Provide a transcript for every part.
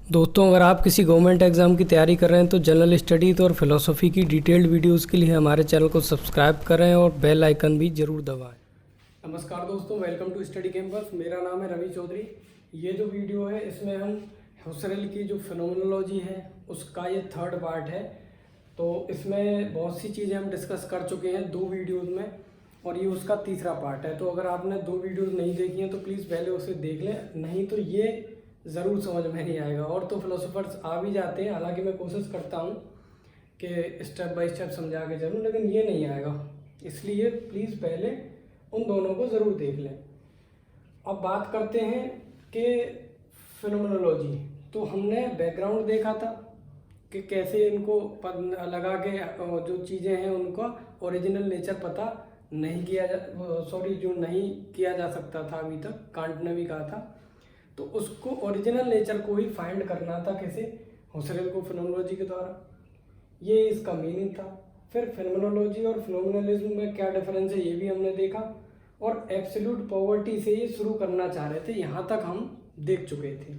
दोस्तों, अगर आप किसी गवर्नमेंट एग्ज़ाम की तैयारी कर रहे हैं तो जनरल स्टडीज़ और फिलोसफी की डिटेल्ड वीडियोस के लिए हमारे चैनल को सब्सक्राइब करें और बेल आइकन भी ज़रूर दबाएं। नमस्कार दोस्तों, वेलकम टू स्टडी कैंपस। मेरा नाम है रवि चौधरी। ये जो वीडियो है इसमें हम हॉस्टल की जो फिनोमिनोलॉजी है उसका ये थर्ड पार्ट है। तो इसमें बहुत सी चीज़ें हम डिस्कस कर चुके हैं दो वीडियोज़ में और ये उसका तीसरा पार्ट है। तो अगर आपने दो वीडियोज़ नहीं देखी हैं तो प्लीज़ पहले उसे देख लें, नहीं तो ये ज़रूर समझ में नहीं आएगा। और तो फिलोसोफर्स आ भी जाते हैं, हालांकि मैं कोशिश करता हूँ कि स्टेप बाय स्टेप समझा के चलूँ, लेकिन ये नहीं आएगा। इसलिए प्लीज़ पहले उन दोनों को ज़रूर देख लें। अब बात करते हैं कि फिनोमिनोलॉजी। तो हमने बैकग्राउंड देखा था कि कैसे इनको लगा के जो चीज़ें हैं उनका ओरिजिनल नेचर पता नहीं किया जो नहीं किया जा सकता था अभी तक, कांट ने भी कहा था। तो उसको ओरिजिनल नेचर को ही फाइंड करना था कैसे, हॉस्टल को फिनोमिनोलॉजी के द्वारा। ये इसका मीनिंग था। फिर फिनोमिनोलॉजी और फिनोमिनलिज्म में क्या डिफरेंस है ये भी हमने देखा, और एब्सोल्यूट पॉवर्टी से ये शुरू करना चाह रहे थे। यहाँ तक हम देख चुके थे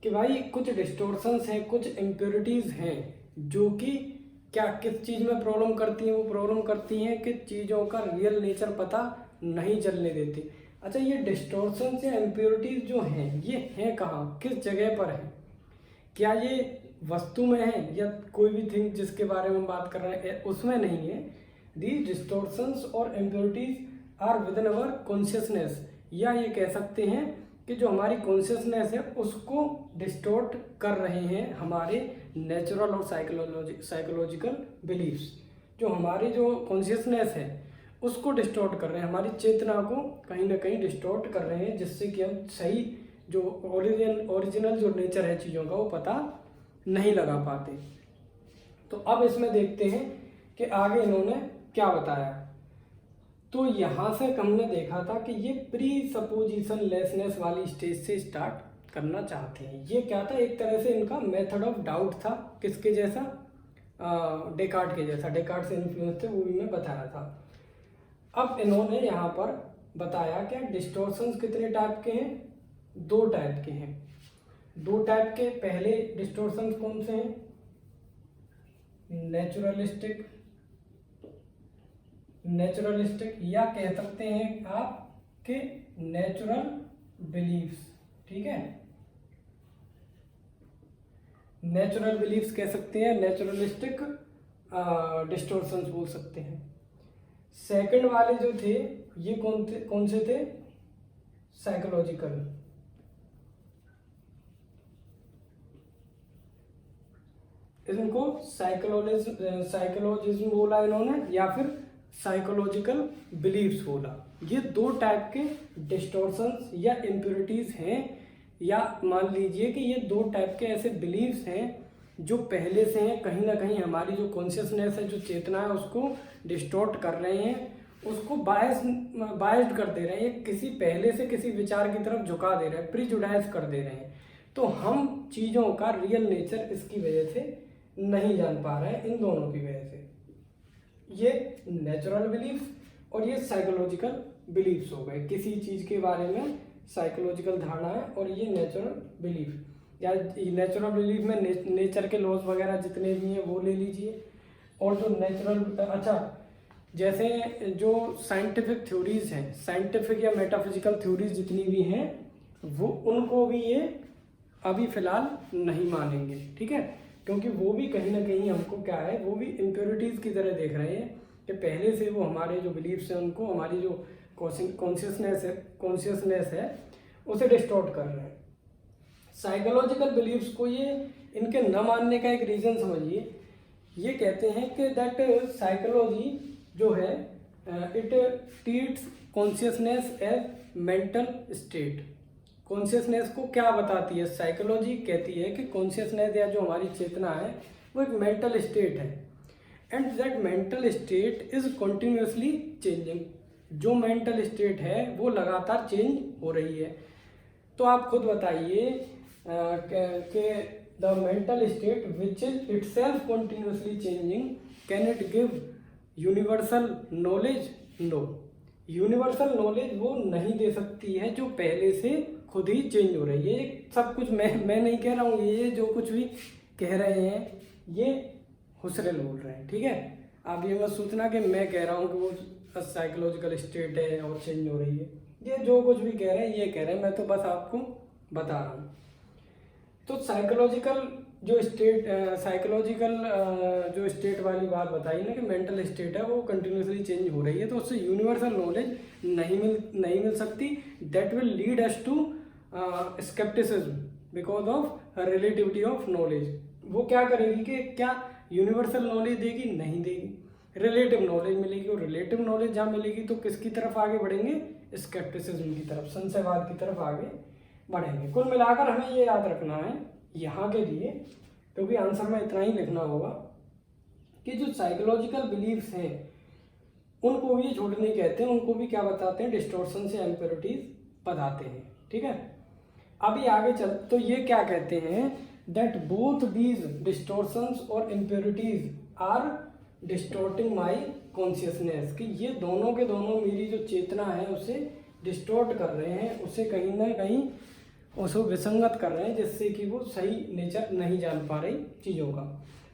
कि भाई कुछ डिस्टोर्शंस हैं, कुछ इम्प्योरिटीज़ हैं जो कि क्या किस चीज़ में प्रॉब्लम करती हैं। वो प्रॉब्लम करती हैं कि चीज़ों का रियल नेचर पता नहीं चलने देती। अच्छा, ये डिस्टोर्शंस या इम्प्योरिटीज़ जो हैं ये हैं कहाँ, किस जगह पर हैं? क्या ये वस्तु में है या कोई भी थिंग जिसके बारे में बात कर रहे हैं उसमें नहीं है? दीज डिस्टोर्शंस और impurities are within our consciousness, या ये कह सकते हैं कि जो हमारी कॉन्शियसनेस है उसको डिस्टोर्ट कर रहे हैं हमारे नेचुरल और साइकोलॉजिकल बिलीफ्स। जो हमारी जो कॉन्शियसनेस है उसको डिस्टोर्ट कर रहे हैं, हमारी चेतना को कहीं ना कहीं डिस्टोर्ट कर रहे हैं, जिससे कि हम सही जो ओरिजिनल जो नेचर है चीज़ों का वो पता नहीं लगा पाते। तो अब इसमें देखते हैं कि आगे इन्होंने क्या बताया। तो यहाँ से हमने देखा था कि ये प्री सपोजिशन लेसनेस वाली स्टेज से स्टार्ट करना चाहते हैं। ये क्या था, एक तरह से इनका मेथड ऑफ डाउट था। किसके जैसा? डेकार्ट के जैसा। डेकार्ट से इन्फ्लुएंस थे, वो भी मैं बताया था। अब इन्होंने यहाँ पर बताया क्या डिस्टोर्शंस कितने टाइप के हैं? दो टाइप के हैं। दो टाइप के पहले डिस्टोर्शंस कौन से हैं? नेचुरलिस्टिक या कह सकते हैं आप कि नेचुरल बिलीफ्स। ठीक है, नेचुरल बिलीफ्स कह सकते हैं, नेचुरलिस्टिक डिस्टोर्शंस बोल सकते हैं। सेकंड वाले जो थे ये कौन से थे? साइकोलॉजिकल। इनको साइकोलॉजिज्म बोला इन्होंने, या फिर साइकोलॉजिकल बिलीफ्स बोला। ये दो टाइप के डिस्टोर्शंस या इम्प्योरिटीज हैं, या मान लीजिए कि ये दो टाइप के ऐसे बिलीफ्स हैं जो पहले से हैं, कहीं ना कहीं हमारी जो कॉन्शियसनेस है, जो चेतना है, उसको डिस्टोर्ट कर रहे हैं, उसको बायस्ड कर दे रहे हैं, किसी पहले से किसी विचार की तरफ झुका दे रहे हैं, प्रीजुडाइज कर दे रहे हैं। तो हम चीज़ों का रियल नेचर इसकी वजह से नहीं जान पा रहे हैं, इन दोनों की वजह से। ये नेचुरल बिलीफ्स और ये साइकोलॉजिकल बिलीफ्स हो गए। किसी चीज़ के बारे में साइकोलॉजिकल धारणा है और ये नेचुरल बिलीफ। या नेचुरल बिलीफ में नेचर के लॉज वगैरह जितने भी हैं वो ले लीजिए। और जो नेचुरल, अच्छा, जैसे जो साइंटिफिक थ्योरीज हैं, साइंटिफिक या मेटाफिजिकल थ्योरीज जितनी भी हैं वो उनको भी ये अभी फिलहाल नहीं मानेंगे। ठीक है, क्योंकि वो भी कहीं ना कहीं हमको क्या है, वो भी इम्प्योरिटीज़ की तरह देख रहे हैं कि पहले से वो हमारे जो बिलीफ्स हैं उनको, हमारी जो कॉन्शियसनेस है उसे डिस्टॉर्ट कर रहे हैं। साइकोलॉजिकल बिलीफ्स को ये इनके न मानने का एक रीज़न समझिए। ये कहते हैं कि दैट साइकोलॉजी जो है it treats consciousness as mental state. Consciousness को क्या बताती है? साइकोलॉजी कहती है कि कॉन्शियसनेस या जो हमारी चेतना है वो एक मेंटल स्टेट है, and that mental state is continuously changing. जो मेंटल स्टेट है वो लगातार चेंज हो रही है। तो आप खुद बताइए कि the mental state which is itself continuously changing can it give universal knowledge? No, universal knowledge वो नहीं दे सकती है जो पहले से खुद ही चेंज हो रही है। ये सब कुछ मैं नहीं कह रहा हूँ, ये जो कुछ भी कह रहे हैं ये हुसरैल बोल रहे हैं, ठीक है। आप ये मत सोचना कि मैं कह रहा हूँ कि वो साइकोलॉजिकल स्टेट है और चेंज हो रही है। ये जो कुछ भी कह रहे हैं ये कह रहे हैं, मैं तो बस आपको बता रहा हूँ। तो साइकोलॉजिकल जो स्टेट वाली बात बताई ना कि मेंटल स्टेट है वो कंटिन्यूसली चेंज हो रही है, तो उससे यूनिवर्सल नॉलेज नहीं मिल सकती। That will lead us to scepticism because of relativity of knowledge. वो क्या करेगी कि क्या यूनिवर्सल नॉलेज देगी? नहीं देगी, रिलेटिव नॉलेज मिलेगी। और रिलेटिव नॉलेज जहाँ मिलेगी तो किसकी तरफ आगे बढ़ेंगे? स्केप्टिसिज्म की तरफ, संशयवाद की तरफ आगे बढ़ेंगे। कुल मिलाकर हमें ये याद रखना है यहाँ के लिए, क्योंकि आंसर में इतना ही लिखना होगा कि जो साइकोलॉजिकल बिलीफ्स हैं उनको भी झूठ नहीं कहते हैं, उनको भी क्या बताते हैं? डिस्टॉर्शन से इम्प्योरिटीज बताते हैं, ठीक है। अभी आगे चल तो ये क्या कहते हैं? दैट बोथ दीज डिस्टॉर्शंस और impurities are distorting my consciousness, कि ये दोनों के दोनों मेरी जो चेतना है उसे डिस्टॉर्ट कर रहे हैं, उसे कहीं ना कहीं उसको विसंगत कर रहे हैं, जिससे कि वो सही नेचर नहीं जान पा रही चीज़ों का।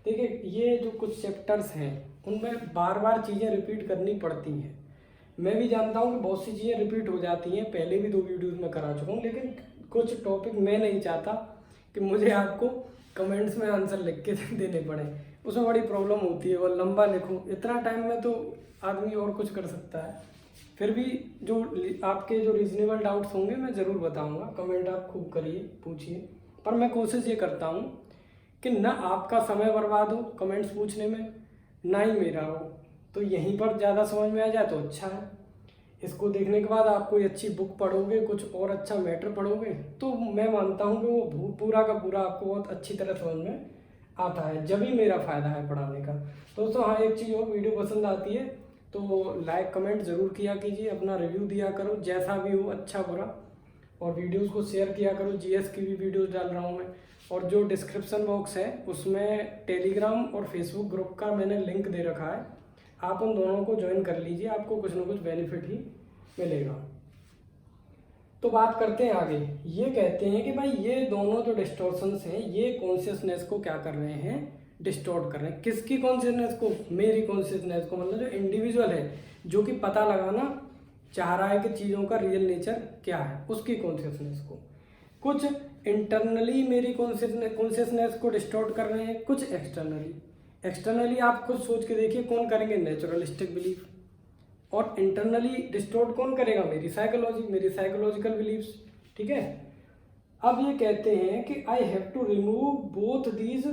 देखिए ये जो कुछ चैप्टर्स हैं उनमें बार बार चीज़ें रिपीट करनी पड़ती हैं। मैं भी जानता हूँ कि बहुत सी चीज़ें रिपीट हो जाती हैं, पहले भी 2 वीडियोज़ में करा चुका हूँ, लेकिन कुछ टॉपिक मैं नहीं चाहता कि मुझे आपको कमेंट्स में आंसर लिख के देने पड़े, उसमें बड़ी प्रॉब्लम होती है। और लंबा लिखूँ, इतना टाइम में तो आदमी और कुछ कर सकता है। फिर भी जो आपके जो रीजनेबल डाउट्स होंगे मैं ज़रूर बताऊंगा, कमेंट आप खूब करिए, पूछिए। पर मैं कोशिश ये करता हूँ कि ना आपका समय बर्बाद हो कमेंट्स पूछने में, ना ही मेरा हो। तो यहीं पर ज़्यादा समझ में आ जाए तो अच्छा है। इसको देखने के बाद आप कोई अच्छी बुक पढ़ोगे, कुछ और अच्छा मैटर पढ़ोगे, तो मैं मानता हूँ कि वो पूरा का पूरा आपको बहुत अच्छी तरह समझ में आता है, जब ही मेरा फ़ायदा है पढ़ाने का। दोस्तों हाँ, एक चीज़ और, वीडियो पसंद आती है तो लाइक कमेंट ज़रूर किया कीजिए, अपना रिव्यू दिया करो जैसा भी हो, अच्छा बुरा, और वीडियोस को शेयर किया करो। जीएस की भी वीडियोस डाल रहा हूँ मैं, और जो डिस्क्रिप्शन बॉक्स है उसमें टेलीग्राम और फेसबुक ग्रुप का मैंने लिंक दे रखा है, आप उन दोनों को ज्वाइन कर लीजिए, आपको कुछ ना कुछ बेनिफिट ही मिलेगा। तो बात करते हैं आगे। ये कहते हैं कि भाई ये दोनों जो डिस्टॉर्शंस हैं ये कॉन्शियसनेस को क्या कर रहे हैं? डिस्टॉर्ट कर रहे हैं। किसकी कॉन्शियसनेस को? मेरी कॉन्शियसनेस को, मतलब जो इंडिविजुअल है, जो कि पता लगाना चाह रहा है कि चीज़ों का रियल नेचर क्या है, उसकी कॉन्शियसनेस को। कुछ इंटरनली मेरी कॉन्शियसनेस को डिस्टॉर्ट कर रहे हैं, कुछ एक्सटर्नली। एक्सटर्नली आप खुद सोच के देखिए कौन करेंगे? Naturalistic belief. और इंटरनली डिस्टॉर्ट कौन करेगा? मेरी साइकोलॉजी, मेरी साइकोलॉजिकल बिलीव्स, ठीक है। अब ये कहते हैं कि I have to remove both these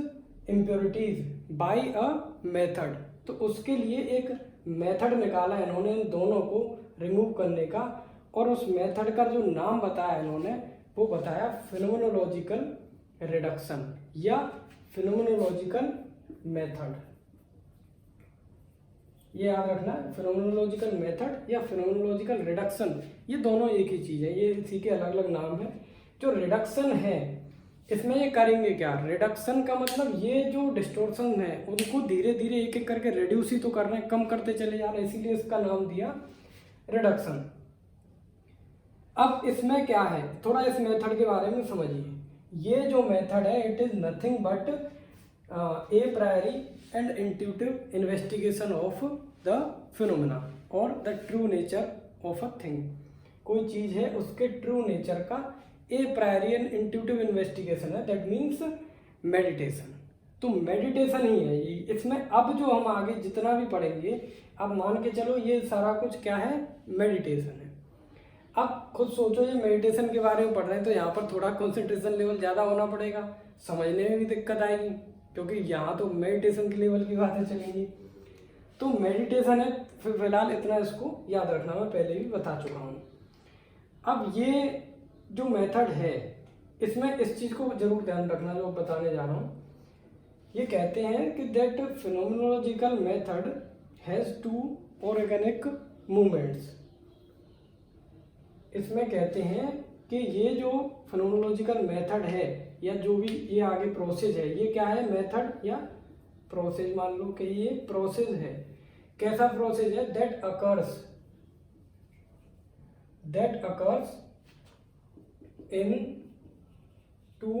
impurities by a method. तो उसके लिए एक मेथड निकाला है इन्होंने इन दोनों को रिमूव करने का, और उस मेथड का जो नाम बताया इन्होंने वो बताया फिनोमेनोलॉजिकल रिडक्शन या फिनोमेनोलॉजिकल मेथड। ये याद रखना, फिनोमेनोलॉजिकल मेथड या फिनोमेनोलॉजिकल रिडक्शन, ये दोनों एक ही चीज़ है, ये इसी के अलग अलग नाम हैं। जो रिडक्शन है इसमें ये करेंगे क्या? रिडक्शन का मतलब ये जो डिस्टॉर्शन है उनको धीरे धीरे एक एक करके रिड्यूस ही तो कर रहे हैं, कम करते चले जा रहे हैं, इसीलिए इसका नाम दिया रिडक्शन। अब इसमें क्या है, थोड़ा इस मेथड के बारे में समझिए। ये जो मेथड है it is nothing but a priori and intuitive investigation of the phenomena और the true nature of a thing. कोई चीज़ है उसके ट्रू नेचर का a priori and intuitive investigation है, दैट मीन्स मेडिटेशन। तो मेडिटेशन ही है ये। इसमें अब जो हम आगे जितना भी पढ़ेंगे, अब मान के चलो ये सारा कुछ क्या है? मेडिटेशन है। अब खुद सोचो, ये मेडिटेशन के बारे में पढ़ रहे हैं तो यहाँ पर थोड़ा कंसंट्रेशन लेवल ज़्यादा होना पड़ेगा, समझने में भी दिक्कत आएगी, क्योंकि यहाँ तो मेडिटेशन के लेवल की बातें चलेंगी। तो मेडिटेशन है, फिलहाल इतना इसको याद रखना, मैं पहले भी बता चुका हूँ। अब ये जो मेथड है इसमें इस चीज़ को जरूर ध्यान रखना जो बताने जा रहा हूँ। ये कहते हैं कि that phenomenological method has two organic movements. इसमें कहते हैं कि ये जो फिनोमेनोलॉजिकल मेथड है या जो भी ये आगे प्रोसेस है, ये क्या है? मेथड या प्रोसेस, मान लो कि ये प्रोसेस है। कैसा प्रोसेस है? That occurs in two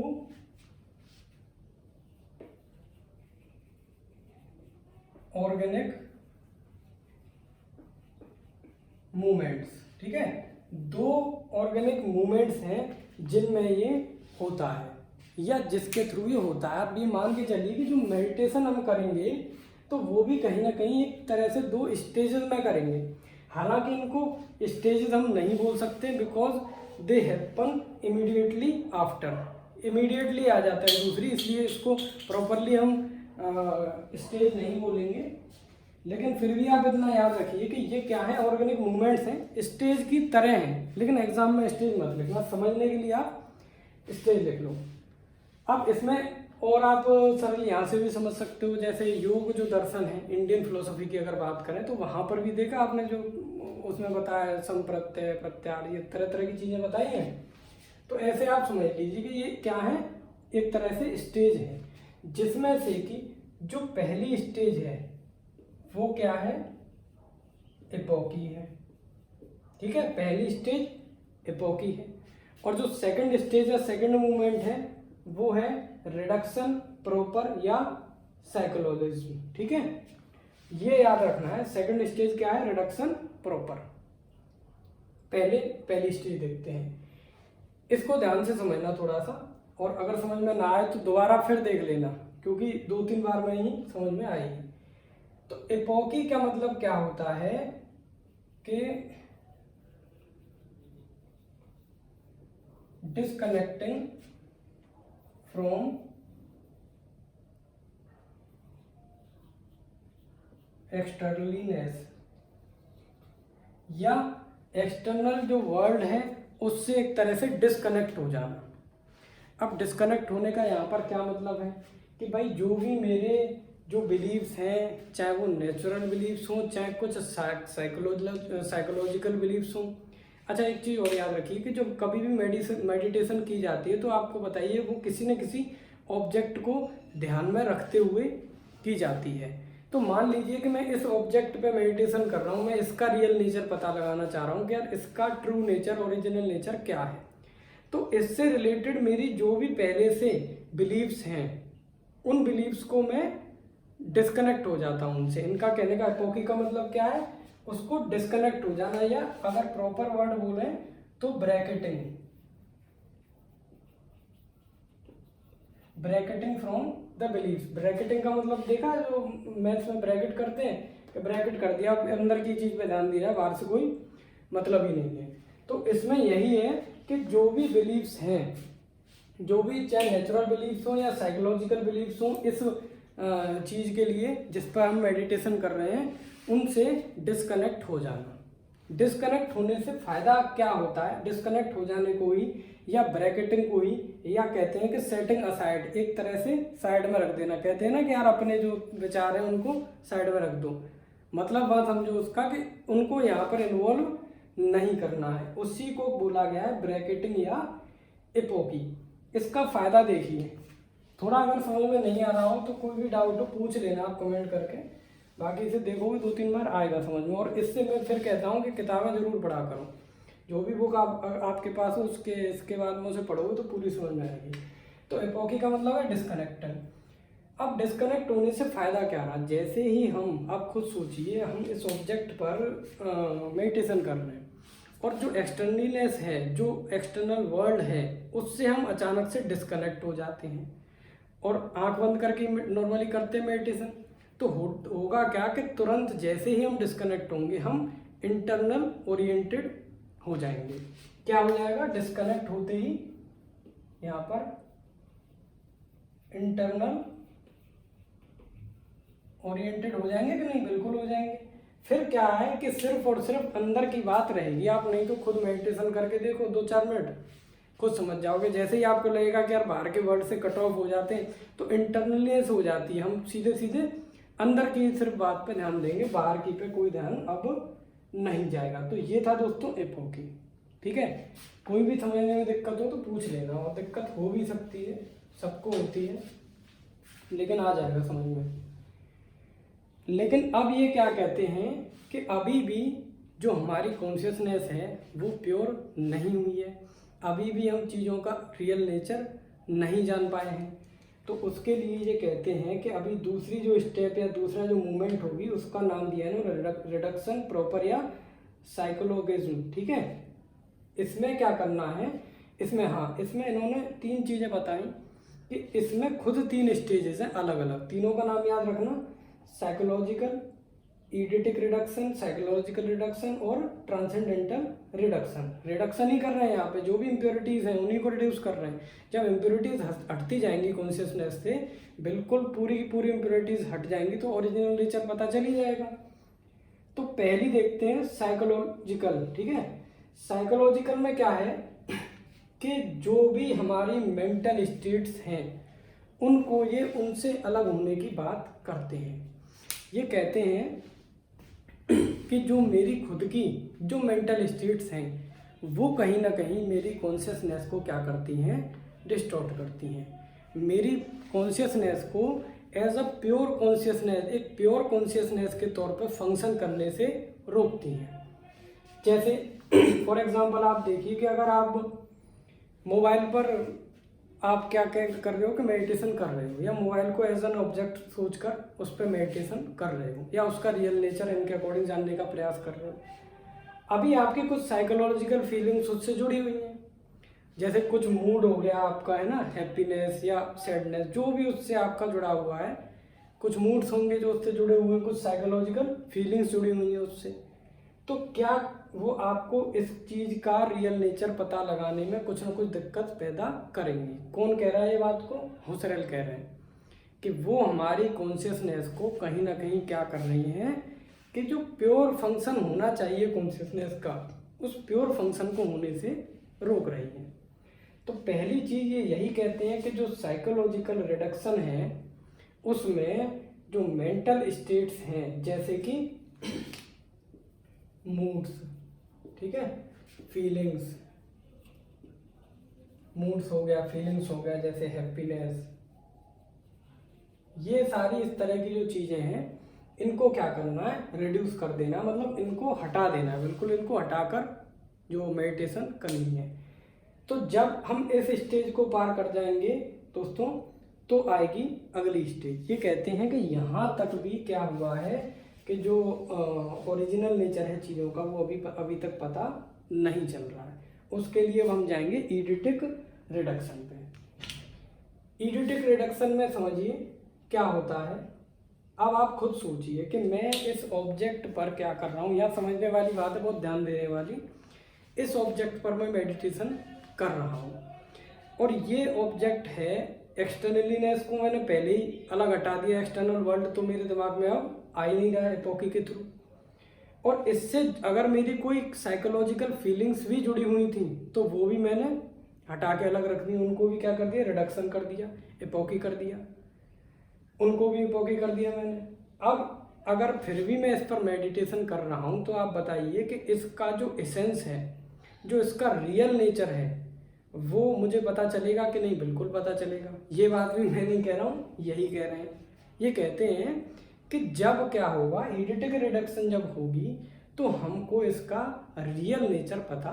organic movements. ठीक है, दो ऑर्गेनिक मूवमेंट्स हैं जिनमें ये होता है या जिसके थ्रू ये होता है। आप ये मान के चलिए कि जो मेडिटेशन हम करेंगे तो वो भी कहीं ना कहीं एक तरह से दो स्टेजेस में करेंगे। हालांकि इनको स्टेजेस हम नहीं बोल सकते because they happen immediately after, immediately आ जाता है दूसरी, इसलिए इसको प्रॉपरली हम स्टेज नहीं बोलेंगे। लेकिन फिर भी आप इतना याद रखिए कि ये क्या है, ऑर्गेनिक मूवमेंट्स हैं, स्टेज की तरह हैं। लेकिन एग्जाम में स्टेज मत लिखना, समझने के लिए आप स्टेज लिख लो। अब इसमें और आप सरल यहाँ से भी समझ सकते हो, जैसे योग जो दर्शन है इंडियन फिलोसफी की अगर बात करें तो वहाँ पर भी देखा आपने जो उसमें बताया संप्रत्यय, प्रत्याहार, ये तरह तरह की चीज़ें बताई हैं। तो ऐसे आप समझ लीजिए कि ये क्या है, एक तरह से स्टेज है, जिसमें से कि जो पहली स्टेज है वो क्या है, एपोकी है। ठीक है, पहली स्टेज एपोकी है। और जो सेकंड स्टेज या सेकंड मूवमेंट है वो है रिडक्शन प्रॉपर या साइकोलॉजिज्म। ठीक है, ये याद रखना है। सेकंड स्टेज क्या है, रिडक्शन प्रॉपर। पहली स्टेज देखते हैं, इसको ध्यान से समझना थोड़ा सा, और अगर समझ में ना आए तो दोबारा फिर देख लेना, क्योंकि 2-3 बार में ही समझ में आएगी। तो एपोकी का मतलब क्या होता है कि डिस्कनेक्टिंग फ्रॉम एक्सटर्नलीनेस, या एक्सटर्नल जो वर्ल्ड है उससे एक तरह से डिस्कनेक्ट हो जाना। अब डिस्कनेक्ट होने का यहाँ पर क्या मतलब है कि भाई जो भी मेरे जो बिलीव्स हैं, चाहे वो नेचुरल बिलीव्स हों, चाहे कुछ साइकोलॉजिकल बिलीव्स हों। अच्छा, एक चीज़ और याद रखिए कि जब कभी भी मेडिटेशन की जाती है तो आपको बताइए वो किसी न किसी ऑब्जेक्ट को ध्यान में रखते हुए की जाती है। तो मान लीजिए कि मैं इस ऑब्जेक्ट पे मेडिटेशन कर रहा हूँ, मैं इसका रियल नेचर पता लगाना चाह रहा हूँ कि यार इसका ट्रू नेचर, ओरिजिनल नेचर क्या है। तो इससे रिलेटेड मेरी जो भी पहले से बिलीव्स हैं उन बिलीव्स को मैं डिस्कनेक्ट हो जाता हूँ उनसे। इनका कहने का एपोकी का मतलब क्या है, उसको डिस्कनेक्ट हो जाना, या अगर प्रॉपर वर्ड बोले तो bracketing, bracketing from the believes. Bracketing का मतलब देखा जो मैथ्स में ब्रैकेट करते हैं, कि ब्रैकेट कर दिया, अंदर की चीज पे ध्यान दिया, बाहर से कोई मतलब ही नहीं है। तो इसमें यही है कि जो भी बिलीव्स हैं, जो भी चाहे नेचुरल बिलीव्स हो या साइकोलॉजिकल बिलीव्स हो, इस चीज़ के लिए जिस पर हम मेडिटेशन कर रहे हैं उनसे डिस्कनेक्ट हो जाना। डिस्कनेक्ट होने से फायदा क्या होता है, डिस्कनेक्ट हो जाने को ही या ब्रैकेटिंग को ही या कहते हैं कि सेटिंग असाइड, एक तरह से साइड में रख देना। कहते हैं ना कि यार अपने जो विचार हैं उनको साइड में रख दो, मतलब बात समझो उसका कि उनको यहाँ पर इन्वॉल्व नहीं करना है, उसी को बोला गया है ब्रैकेटिंग या एपोकी। इसका फायदा देखिए, थोड़ा अगर समझ में नहीं आ रहा हो तो कोई भी डाउट हो पूछ लेना आप कमेंट करके, बाकी इसे देखोगे 2-3 बार आएगा समझ में। और इससे मैं फिर कहता हूँ कि किताबें जरूर पढ़ा करो, जो भी बुक आपके पास हो उसके इसके बाद में उसे पढ़ोगे तो पूरी समझ में आएगी। तो एपोकी का मतलब है डिस्कनेक्टेड। अब डिस्कनेक्ट होने से फ़ायदा क्या रहा, जैसे ही हम, आप खुद सोचिए, हम इस ऑब्जेक्ट पर मेडिटेशन कर रहे हैं और जो एक्सटर्नलीनेस है, जो एक्सटर्नल वर्ल्ड है, उससे हम अचानक से डिस्कनेक्ट हो जाते हैं और आंख बंद करके नॉर्मली करते हैं मेडिटेशन। तो होगा क्या कि तुरंत जैसे ही हम डिस्कनेक्ट होंगे हम इंटरनल ओरिएंटेड हो जाएंगे। क्या हो जाएगा, डिस्कनेक्ट होते ही यहाँ पर इंटरनल ओरिएंटेड हो जाएंगे कि नहीं, बिल्कुल हो जाएंगे। फिर क्या है कि सिर्फ और सिर्फ अंदर की बात रहेगी। आप नहीं तो खुद मेडिटेशन करके देखो 2-4 मिनट, खुद समझ जाओगे। जैसे ही आपको लगेगा कि यार बाहर के वर्ड से कट ऑफ हो जाते हैं तो इंटरनलीनेस हो जाती है, हम सीधे सीधे अंदर की सिर्फ बात पे ध्यान देंगे, बाहर की पे कोई ध्यान अब नहीं जाएगा। तो ये था दोस्तों एपोकी। ठीक है, कोई भी समझने में दिक्कत हो तो पूछ लेना, और दिक्कत हो भी सकती है, सबको होती है, लेकिन आ जाएगा समझ में। लेकिन अब ये क्या कहते हैं कि अभी भी जो हमारी कॉन्शियसनेस है वो प्योर नहीं हुई है। अभी भी हम चीज़ों का रियल नेचर नहीं जान पाए हैं। तो उसके लिए ये कहते हैं कि अभी दूसरी जो स्टेप या दूसरा जो मूवमेंट होगी उसका नाम दिया है ना रिडक्शन प्रॉपर या साइकोलॉगिज्म। ठीक है, इसमें क्या करना है, इसमें इन्होंने 3 चीज़ें बताई कि इसमें खुद 3 स्टेजेस हैं अलग अलग। तीनों का नाम याद रखना, साइकोलॉजिकल, ईडिटिक रिडक्शन, साइकोलॉजिकल रिडक्शन और ट्रांसेंडेंटल रिडक्शन। रिडक्शन ही कर रहे हैं यहाँ पे, जो भी इम्प्योरिटीज़ हैं उन्हीं को रिड्यूस कर रहे हैं। जब इम्प्योरिटीज़ हटती जाएंगी कॉन्शियसनेस से, बिल्कुल पूरी की पूरी इम्प्योरिटीज़ हट जाएंगी तो ओरिजिनल नेचर पता चल ही जाएगा। तो पहली देखते हैं साइकोलॉजिकल। ठीक है, साइकोलॉजिकल में क्या है कि जो भी हमारी मेंटल स्टेट्स हैं उनको ये उनसे अलग होने की बात करते हैं। ये कहते हैं कि जो मेरी खुद की जो मेंटल स्टेट्स हैं वो कहीं ना कहीं मेरी कॉन्शियसनेस को क्या करती हैं, डिस्टॉर्ट करती हैं। मेरी कॉन्शियसनेस को एज अ प्योर कॉन्शियसनेस, एक प्योर कॉन्शियसनेस के तौर पर फंक्शन करने से रोकती हैं। जैसे फॉर एग्जांपल आप देखिए कि अगर आप मोबाइल पर आप क्या क्या कर रहे हो कि मेडिटेशन कर रहे हो, या मोबाइल को एज एन ऑब्जेक्ट सोचकर उस पर मेडिटेशन कर रहे हो, या उसका रियल नेचर इनके अकॉर्डिंग जानने का प्रयास कर रहे हो, अभी आपकी कुछ साइकोलॉजिकल फीलिंग्स उससे जुड़ी हुई हैं। जैसे कुछ मूड हो गया आपका, है ना, हैप्पीनेस या सैडनेस, जो भी उससे आपका जुड़ा हुआ है, कुछ मूड्स होंगे जो उससे जुड़े हुए हैं, कुछ साइकोलॉजिकल फीलिंग्स जुड़ी हुई हैं उससे। तो क्या वो आपको इस चीज़ का रियल नेचर पता लगाने में कुछ ना कुछ दिक्कत पैदा करेंगी। कौन कह रहा है ये बात को? हुसरेल कह रहे हैं कि वो हमारी कॉन्शियसनेस को कहीं ना कहीं क्या कर रही हैं कि जो प्योर फंक्शन होना चाहिए कॉन्शियसनेस का, उस प्योर फंक्शन को होने से रोक रही हैं। तो पहली चीज़ ये यही कहते हैं कि जो साइकोलॉजिकल रिडक्शन है उसमें जो मेंटल स्टेट्स हैं, जैसे कि मूड्स, ठीक है, फीलिंग्स, मूड्स हो गया, फीलिंग्स हो गया, जैसे हैप्पीनेस, ये सारी इस तरह की जो चीज़ें हैं इनको क्या करना है, रिड्यूस कर देना, मतलब इनको हटा देना है, बिल्कुल इनको हटाकर जो मेडिटेशन करनी है। तो जब हम इस स्टेज को पार कर जाएंगे दोस्तों तो आएगी अगली स्टेज। ये कहते हैं कि यहाँ तक भी क्या हुआ है कि जो ओरिजिनल नेचर है चीज़ों का वो अभी तक पता नहीं चल रहा है। उसके लिए अब हम जाएंगे ईडिटिक रिडक्शन पे। ईडिटिक रिडक्शन में समझिए क्या होता है। अब आप खुद सोचिए कि मैं इस ऑब्जेक्ट पर क्या कर रहा हूँ, या समझने वाली बात है, बहुत ध्यान देने वाली। इस ऑब्जेक्ट पर मैं मेडिटेशन कर रहा हूँ और ये ऑब्जेक्ट है, एक्सटर्नलीनेस को मैंने पहले ही अलग हटा दिया, एक्सटर्नल वर्ल्ड तो मेरे दिमाग में अब आ ही नहीं रहा है एपोकी के थ्रू। और इससे अगर मेरी कोई साइकोलॉजिकल फीलिंग्स भी जुड़ी हुई थी तो वो भी मैंने हटा के अलग रख दी, उनको भी क्या कर दिया, रिडक्शन कर दिया, एपोकी कर दिया, उनको भी एपोकी कर दिया मैंने। अब अगर फिर भी मैं इस पर मेडिटेशन कर रहा हूँ तो आप बताइए कि इसका जो एसेंस है, जो इसका रियल नेचर है, वो मुझे पता चलेगा कि नहीं? बिल्कुल पता चलेगा। ये बात भी मैं नहीं कह रहा हूँ, यही कह रहे हैं। ये कहते हैं कि जब क्या होगा, ईडिटिक रिडक्शन जब होगी तो हमको इसका रियल नेचर पता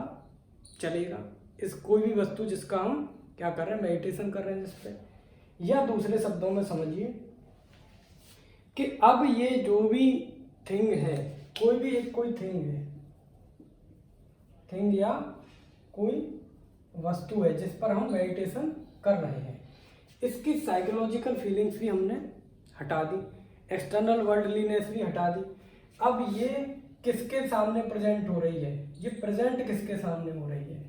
चलेगा। इस कोई भी वस्तु जिसका हम क्या कर रहे हैं, मेडिटेशन कर रहे हैं जिस पे, या दूसरे शब्दों में समझिए कि अब ये जो भी थिंग है, कोई भी एक कोई थिंग है, थिंग या कोई वस्तु है जिस पर हम मेडिटेशन कर रहे हैं, इसकी साइकोलॉजिकल फीलिंग्स भी हमने हटा दी, एक्सटर्नल वर्ल्डलीनेस भी हटा दी। अब ये किसके सामने प्रेजेंट हो रही है? ये प्रेजेंट किसके सामने हो रही है?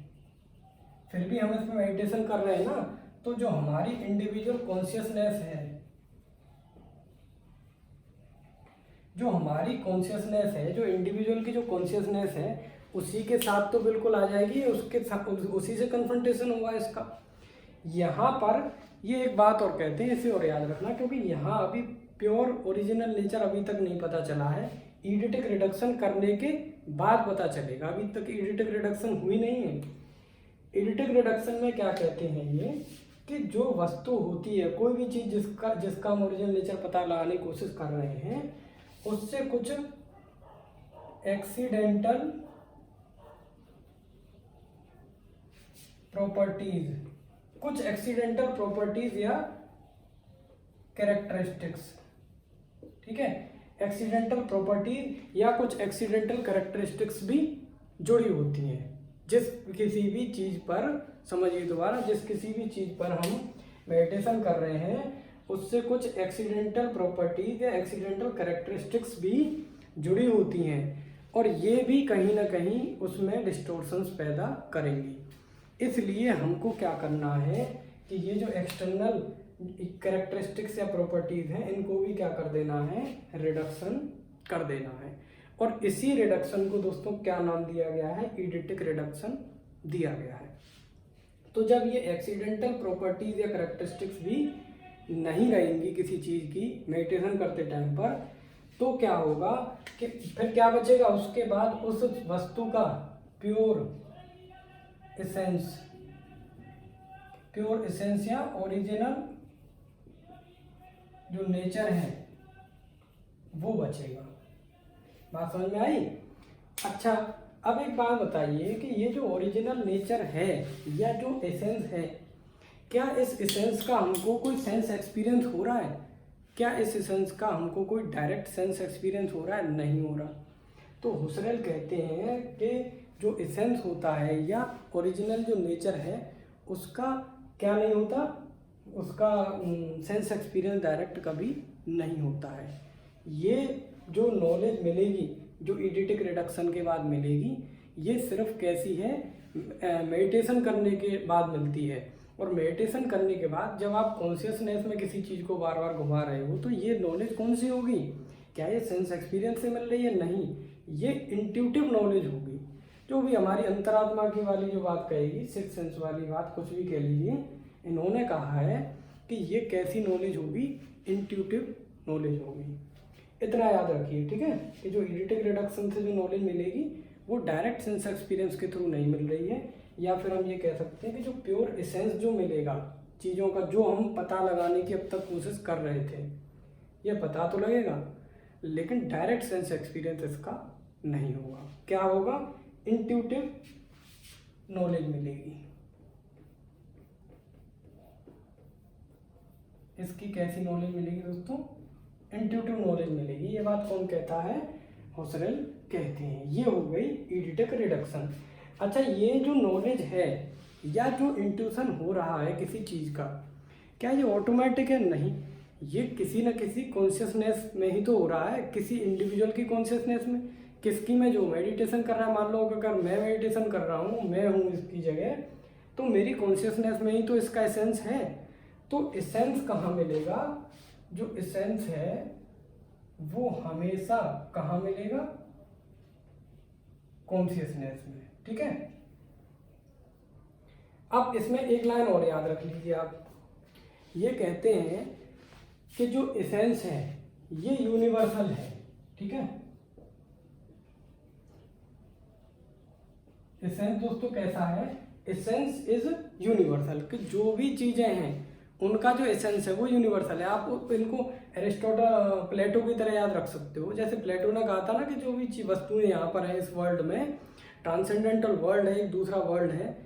फिर भी हम इसमें मेडिटेशन कर रहे हैं ना, तो जो हमारी इंडिविजुअल कॉन्शियसनेस है, जो हमारी कॉन्शियसनेस है, जो इंडिविजुअल की जो कॉन्शियसनेस है, उसी के साथ तो बिल्कुल आ जाएगी, उसके साथ उसी से कन्फ्रंटेशन होगा इसका। यहाँ पर ये एक बात और कहते हैं, इसे और याद रखना, क्योंकि यहाँ अभी प्योर ओरिजिनल नेचर अभी तक नहीं पता चला है। ईडिटिक रिडक्शन करने के बाद पता चलेगा, अभी तक ईडिटिक रिडक्शन हुई नहीं है। ईडिटिक रिडक्शन में क्या कहते हैं ये कि जो वस्तु होती है, कोई भी चीज़ जिसका हम ओरिजिनल नेचर पता लगाने की कोशिश कर रहे हैं, उससे कुछ एक्सीडेंटल प्रॉपर्टीज, कुछ एक्सीडेंटल प्रॉपर्टीज या कैरेक्टरिस्टिक्स, ठीक है, एक्सीडेंटल प्रॉपर्टीज या कुछ एक्सीडेंटल कैरेक्टरिस्टिक्स भी जुड़ी होती हैं। जिस किसी भी चीज़ पर, समझिए दोबारा, जिस किसी भी चीज़ पर हम मेडिटेशन कर रहे हैं उससे कुछ एक्सीडेंटल प्रॉपर्टीज या एक्सीडेंटल कैरेक्टरिस्टिक्स भी जुड़ी होती हैं और ये भी कहीं ना कहीं उसमें डिस्टॉर्शंस पैदा करेंगी। इसलिए हमको क्या करना है कि ये जो एक्सटर्नल कैरेक्टरिस्टिक्स या प्रॉपर्टीज़ हैं इनको भी क्या कर देना है, रिडक्शन कर देना है। और इसी रिडक्शन को दोस्तों क्या नाम दिया गया है, इडिटिक रिडक्शन दिया गया है। तो जब ये एक्सीडेंटल प्रॉपर्टीज या कैरेक्टरिस्टिक्स भी नहीं रहेंगी किसी चीज़ की मेडिटेशन करते टाइम पर, तो क्या होगा कि फिर क्या बचेगा, उसके बाद उस वस्तु का प्योर एसेंस या ओरिजिनल जो नेचर है वो बचेगा। बात समझ में आई? अच्छा, अब एक बात बताइए कि ये जो ओरिजिनल नेचर है या जो एसेंस है, क्या इस एसेंस का हमको कोई सेंस एक्सपीरियंस हो रहा है? क्या इस एसेंस का हमको कोई डायरेक्ट सेंस एक्सपीरियंस हो रहा है? नहीं हो रहा। तो हुसरेल कहते हैं कि जो एसेंस होता है या ओरिजिनल जो नेचर है उसका क्या नहीं होता, उसका सेंस एक्सपीरियंस डायरेक्ट कभी नहीं होता है। ये जो नॉलेज मिलेगी, जो इडिटिक रिडक्शन के बाद मिलेगी, ये सिर्फ कैसी है, मेडिटेशन करने के बाद मिलती है। और मेडिटेशन करने के बाद जब आप कॉन्शियसनेस में किसी चीज़ को बार बार घुमा रहे हो तो ये नॉलेज कौन सी होगी? क्या ये सेंस एक्सपीरियंस से मिल रही है? नहीं, ये इंट्यूटिव नॉलेज होगी। जो भी हमारी अंतरात्मा की वाली जो बात कहेगी, सिक्स सेंस वाली बात, कुछ भी कह लीजिए, इन्होंने कहा है कि ये कैसी नॉलेज होगी, इंट्यूटिव नॉलेज होगी। इतना याद रखिए, ठीक है, कि जो इडिटिक रिडक्शन से जो नॉलेज मिलेगी वो डायरेक्ट सेंस एक्सपीरियंस के थ्रू नहीं मिल रही है, या फिर हम ये कह सकते हैं कि जो प्योर एसेंस जो मिलेगा चीज़ों का, जो हम पता लगाने की अब तक कोशिश कर रहे थे, ये पता तो लगेगा लेकिन डायरेक्ट सेंस एक्सपीरियंस इसका नहीं होगा। क्या होगा? इंट्यूटिव नॉलेज मिलेगी। इसकी कैसी नॉलेज मिलेगी दोस्तों? इंट्यूटिव नॉलेज मिलेगी। ये बात कौन कहता है? हुसरेल कहते हैं। ये हो गई इडिटिक रिडक्शन। अच्छा, ये जो नॉलेज है या जो इंट्यूशन हो रहा है किसी चीज़ का, क्या ये ऑटोमेटिक है? नहीं, ये किसी न किसी कॉन्शियसनेस में ही तो हो रहा है, किसी इंडिविजुअल की कॉन्शियसनेस में। किसकी में? जो मेडिटेशन कर रहा है। मान लो अगर मैं मेडिटेशन कर रहा हूँ, मैं हूँ इसकी जगह, तो मेरी कॉन्शियसनेस में ही तो इसका एसेंस है। तो एसेंस कहाँ मिलेगा? जो एसेंस है वो हमेशा कहाँ मिलेगा? कॉन्शियसनेस में, ठीक है। अब इसमें एक लाइन और याद रख लीजिए आप। ये कहते हैं कि जो एसेंस है ये यूनिवर्सल है, ठीक है। एसेंस दोस्तों कैसा है? एसेंस इज यूनिवर्सल, कि जो भी चीजें हैं उनका जो एसेंस है वो यूनिवर्सल है। आप इनको एरिस्टोटल, प्लेटो की तरह याद रख सकते हो। जैसे प्लेटो ने कहा था ना कि जो भी वस्तुएं यहाँ पर है इस वर्ल्ड में, ट्रांसेंडेंटल वर्ल्ड है, एक दूसरा वर्ल्ड है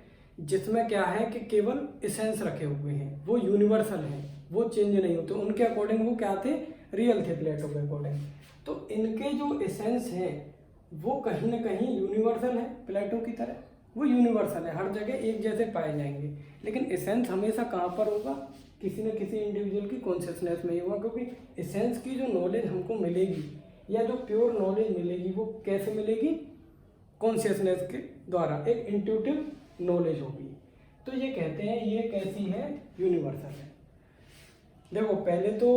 जिसमें क्या है कि केवल एसेंस रखे हुए हैं, वो यूनिवर्सल हैं, वो चेंज नहीं होते। उनके अकॉर्डिंग वो क्या थे? रियल थे, प्लेटो के अकॉर्डिंग। तो इनके जो एसेंस हैं वो कहीं ना कहीं यूनिवर्सल है, प्लेटो की तरह वो यूनिवर्सल है, हर जगह एक जैसे पाए जाएंगे। लेकिन एसेंस हमेशा कहाँ पर होगा? किसी न किसी इंडिविजुअल की कॉन्शियसनेस में ही होगा। क्योंकि एसेंस की जो नॉलेज हमको मिलेगी या जो प्योर नॉलेज मिलेगी वो कैसे मिलेगी? कॉन्शियसनेस के द्वारा, एक इंट्यूटिव नॉलेज होगी। तो ये कहते हैं ये कैसी है? यूनिवर्सल है। देखो, पहले तो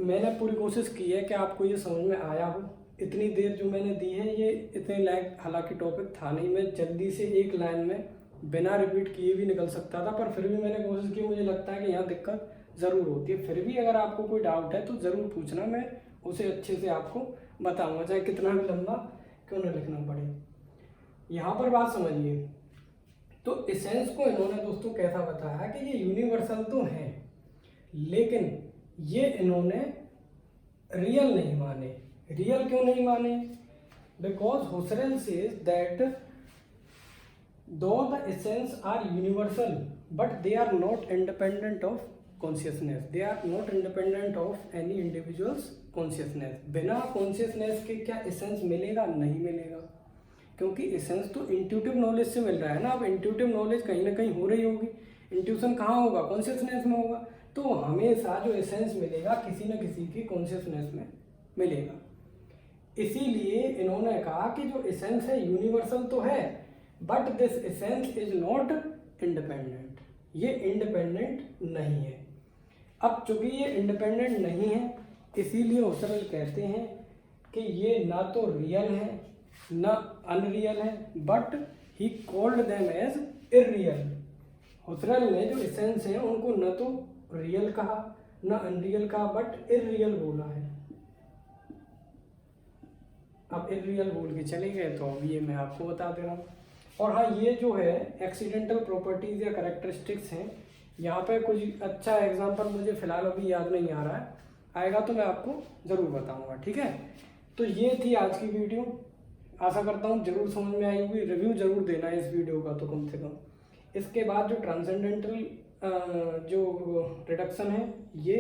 मैंने पूरी कोशिश की है कि आपको ये समझ में आया हो। इतनी देर जो मैंने दी है ये इतने लायक हालांकि टॉपिक था नहीं, मैं जल्दी से एक लाइन में बिना रिपीट किए भी निकल सकता था, पर फिर भी मैंने कोशिश की। मुझे लगता है कि यहाँ दिक्कत ज़रूर होती है। फिर भी अगर आपको कोई डाउट है तो ज़रूर पूछना, मैं उसे अच्छे से आपको बताऊंगा, चाहे कितना भी लंबा क्यों न लिखना पड़े। यहाँ पर बात समझिए, तो एसेंस को इन्होंने दोस्तों कैसा बताया कि ये यूनिवर्सल तो है, लेकिन ये इन्होंने रियल नहीं माने। रियल क्यों नहीं माने? Because Husserl says that though the essence are universal but they are not independent of consciousness, they are not independent of any individual's consciousness. बिना कॉन्शियसनेस के क्या एसेंस मिलेगा? नहीं मिलेगा, क्योंकि एसेंस तो इंट्यूटिव नॉलेज से मिल रहा है ना। अब इंट्यूटिव नॉलेज कहीं ना कहीं हो रही होगी, इंट्यूशन कहाँ होगा? कॉन्शियसनेस में होगा। तो हमेशा जो एसेंस मिलेगा किसी न किसी की कॉन्शियसनेस में मिलेगा। इसीलिए इन्होंने कहा कि जो एसेंस है यूनिवर्सल तो है, but this essence is not independent, ये इंडिपेंडेंट नहीं है। अब चूंकि ये इंडिपेंडेंट नहीं है, इसीलिए हusserl कहते हैं कि ये ना तो रियल है ना अनरियल है, but he called them as irreal. हusserl ने जो एसेंस है उनको न तो रियल कहा ना अनरियल कहा, बट इरियल बोला है। अब इरियल बोल के चले गए, तो अब ये मैं आपको बता दे रहा हूँ। और हाँ, ये जो है एक्सीडेंटल प्रॉपर्टीज़ या करेक्टरिस्टिक्स हैं, यहाँ पे कुछ अच्छा एग्जांपल मुझे फ़िलहाल अभी याद नहीं आ रहा है, आएगा तो मैं आपको ज़रूर बताऊँगा, ठीक है। तो ये थी आज की वीडियो, आशा करता हूँ ज़रूर समझ में आई होगी। रिव्यू ज़रूर देना है इस वीडियो का तो कम से कम। इसके बाद जो ट्रांसेंडेंटल जो रिडक्शन है ये,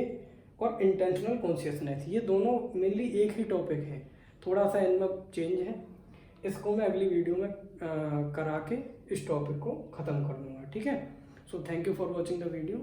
और इंटेंशनल कॉन्शियसनेस, ये दोनों मेनली एक ही टॉपिक है, थोड़ा सा इनमें चेंज है। इसको मैं अगली वीडियो में करा के इस टॉपिक को ख़त्म कर दूँगा, ठीक है। So thank you for watching the video.